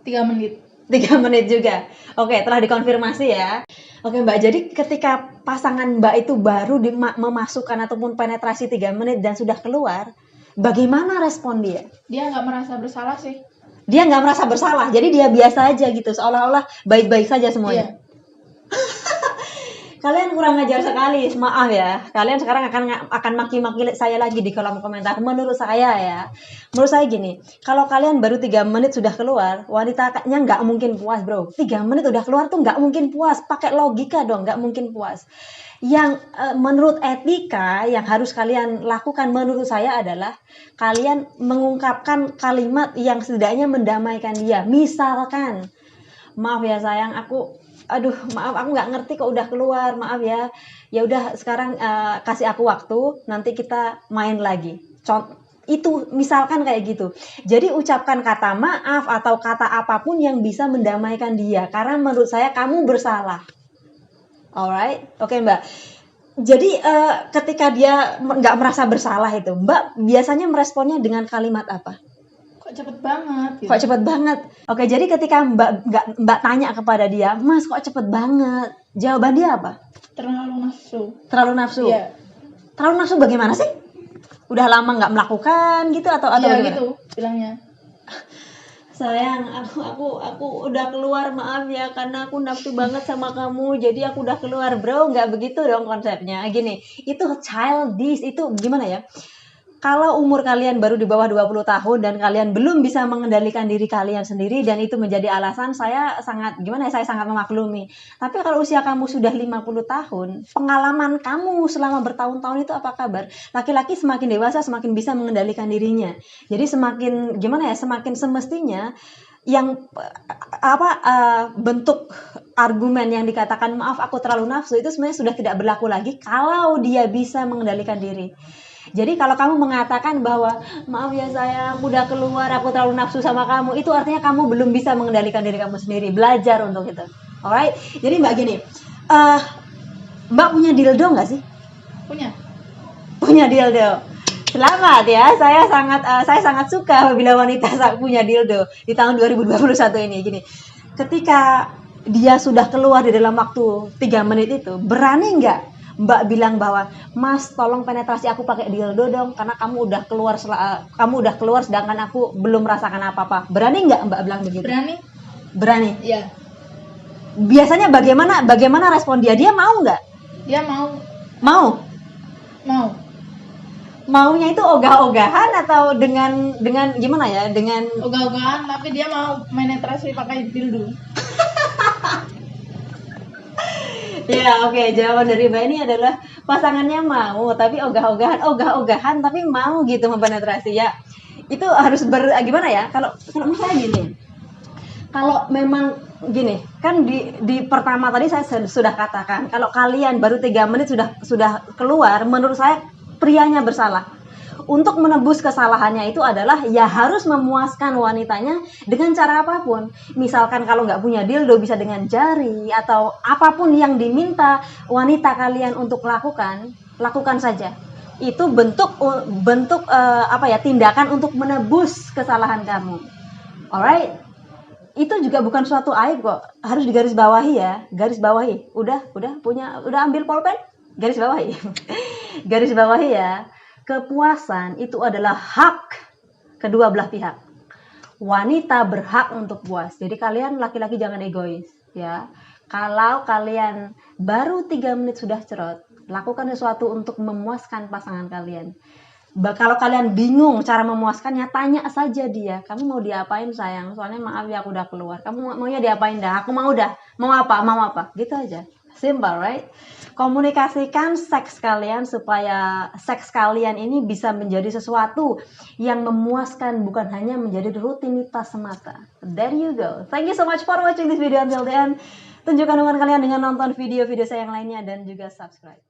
3 menit. 3 menit juga. Oke, telah dikonfirmasi ya. Oke Mbak, jadi ketika pasangan Mbak itu baru memasukkan ataupun penetrasi 3 menit dan sudah keluar, bagaimana respon dia? Dia nggak merasa bersalah sih. Dia nggak merasa bersalah, jadi dia biasa aja gitu, seolah-olah baik-baik saja semuanya. Iya. Kalian kurang ajar sekali, maaf ya. Kalian sekarang akan maki-maki saya lagi di kolom komentar. Menurut saya gini, kalau kalian baru 3 menit sudah keluar, wanitanya nggak mungkin puas bro. 3 menit udah keluar tuh nggak mungkin puas, pakai logika dong, nggak mungkin puas. Yang menurut etika yang harus kalian lakukan menurut saya adalah kalian mengungkapkan kalimat yang setidaknya mendamaikan dia. Misalkan, maaf ya sayang, maaf aku nggak ngerti kok udah keluar, maaf ya. Ya udah sekarang kasih aku waktu, nanti kita main lagi. Itu misalkan kayak gitu. Jadi ucapkan kata maaf atau kata apapun yang bisa mendamaikan dia. Karena menurut saya kamu bersalah. Alright, oke Mbak. Jadi ketika dia nggak merasa bersalah itu, Mbak biasanya meresponnya dengan kalimat apa? Kok cepet banget gitu. Kok cepet banget? Oke, jadi ketika Mbak tanya kepada dia, Mas kok cepet banget? Jawaban dia apa? Terlalu nafsu. Terlalu nafsu? Iya. Terlalu nafsu bagaimana sih? Udah lama nggak melakukan gitu atau Iya bagaimana? gitu bilangnya. Sayang, aku udah keluar, maaf ya, karena aku nafsu banget sama kamu, jadi aku udah keluar. Bro, nggak begitu dong konsepnya. Gini, itu childish, itu gimana ya? Kalau umur kalian baru di bawah 20 tahun dan kalian belum bisa mengendalikan diri kalian sendiri dan itu menjadi alasan, saya sangat memaklumi. Tapi kalau usia kamu sudah 50 tahun, pengalaman kamu selama bertahun-tahun itu apa kabar? Laki-laki semakin dewasa semakin bisa mengendalikan dirinya. Jadi semakin semestinya yang bentuk argumen yang dikatakan maaf aku terlalu nafsu itu sebenarnya sudah tidak berlaku lagi kalau dia bisa mengendalikan diri. Jadi kalau kamu mengatakan bahwa maaf ya sayang, udah keluar, aku terlalu nafsu sama kamu, itu artinya kamu belum bisa mengendalikan diri kamu sendiri. Belajar untuk itu. Alright. Jadi Mbak gini, Mbak punya dildo nggak sih? Punya dildo. Selamat ya, saya sangat suka apabila wanita punya dildo di tahun 2021 ini. Gini, ketika dia sudah keluar di dalam waktu 3 menit itu, berani nggak Mbak bilang bahwa Mas tolong penetrasi aku pakai dildo dong karena kamu udah keluar sedangkan aku belum merasakan apa-apa. Berani nggak Mbak bilang begitu? Berani. Iya. Biasanya bagaimana respon dia? Dia mau nggak? Dia mau. Maunya itu ogah-ogahan atau dengan gimana ya? Dengan ogah-ogahan, tapi dia mau penetrasi pakai dildo. Ya, oke. Jawaban dari Mbak ini adalah pasangannya mau, tapi ogah-ogahan, tapi mau gitu mempenetrasi ya. Itu harus gimana ya? Kalau misalnya gini, kalau memang gini, kan di pertama tadi saya sudah katakan, kalau kalian baru 3 menit sudah keluar, menurut saya prianya bersalah. Untuk menebus kesalahannya itu adalah ya harus memuaskan wanitanya dengan cara apapun. Misalkan kalau nggak punya dildo bisa dengan jari atau apapun yang diminta wanita kalian untuk lakukan saja. Itu bentuk tindakan untuk menebus kesalahan kamu. Alright? Itu juga bukan suatu aib kok. Harus digarisbawahi ya. Garis bawahi. Udah ambil pulpen? Garis bawahi. Garis bawahi ya. Kepuasan itu adalah hak kedua belah pihak. Wanita berhak untuk puas. Jadi kalian laki-laki jangan egois ya. Kalau kalian baru 3 menit sudah cerot, lakukan sesuatu untuk memuaskan pasangan kalian. Kalau kalian bingung cara memuaskannya, tanya saja dia. Kamu mau diapain sayang? Soalnya maaf ya aku udah keluar. Kamu maunya diapain dah? Aku mau dah. Mau apa? Gitu aja. Simple, right? Komunikasikan seks kalian supaya seks kalian ini bisa menjadi sesuatu yang memuaskan, bukan hanya menjadi rutinitas semata. There you go. Thank you so much for watching this video until the end. Tunjukkan hubungan kalian dengan nonton video-video saya yang lainnya dan juga subscribe.